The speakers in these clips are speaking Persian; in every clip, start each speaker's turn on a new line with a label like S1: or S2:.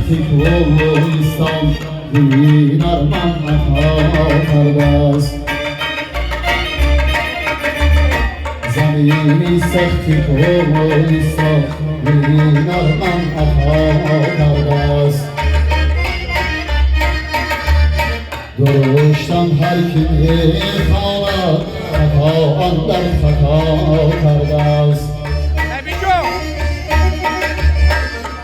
S1: سختی کوهستان دین ارمن عطا کرده است. زمینی سختی کوهستان دین ارمن عطا کرده است. درشتم هر کی میخواند خطا آن در خطا کرده است.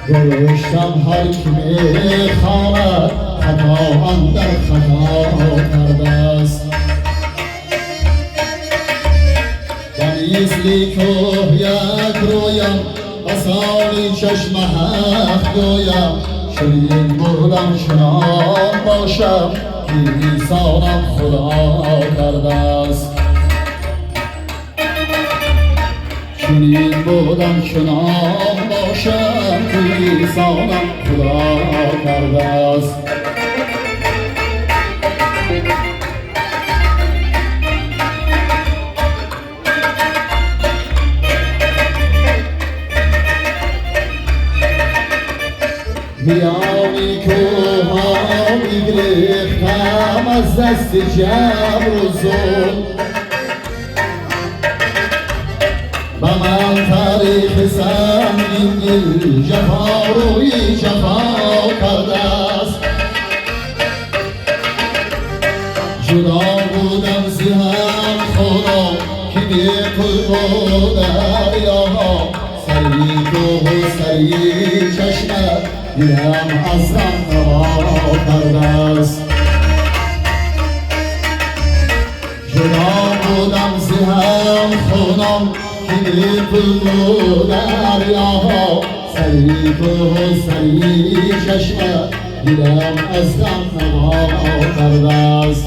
S1: درشتم هر کی میخواند خطا آن در خطا کرده است. دنیزلی کوه یک رویم بسانی چشم حق گویم شیرین بودم شنان باشم لیسانم خدا کرده است. چنین بودم چنان باشم لیسانم خدا کرده است. میانی کوها میگریختم از دست جبر و ظلم به من تاریخ سنگین جفا روی جفا کرده است. جدا بودم زیم خدا که بی‌پول بود دریاها سری کوه و سری چشمت دلم از غم نوا کرده است. جدا بودم زهم خونم که بی‌پول بود دریاها سری کوه و سری چشمت دلم از غم نوا کرده است.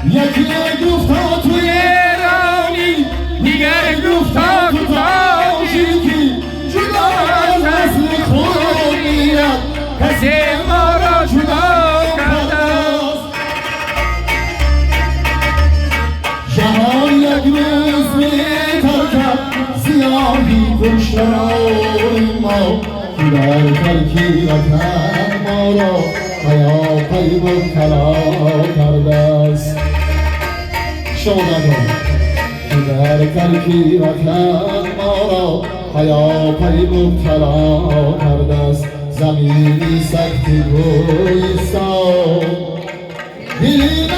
S1: یکی گفتا تو ایرانی دیگر گفتا تو تاجیکی جدا از نسل خود میرد کسی ما را جدا کرده است. جهان یک روز میترکد سیاهی پشت روی ما که در ترکیبت ما را پیاپی مبتلا کرده است. شما ندارم که در ترکیبت ما را پیاپی مبتلا کرده است. زمینی سختی کوهستان دین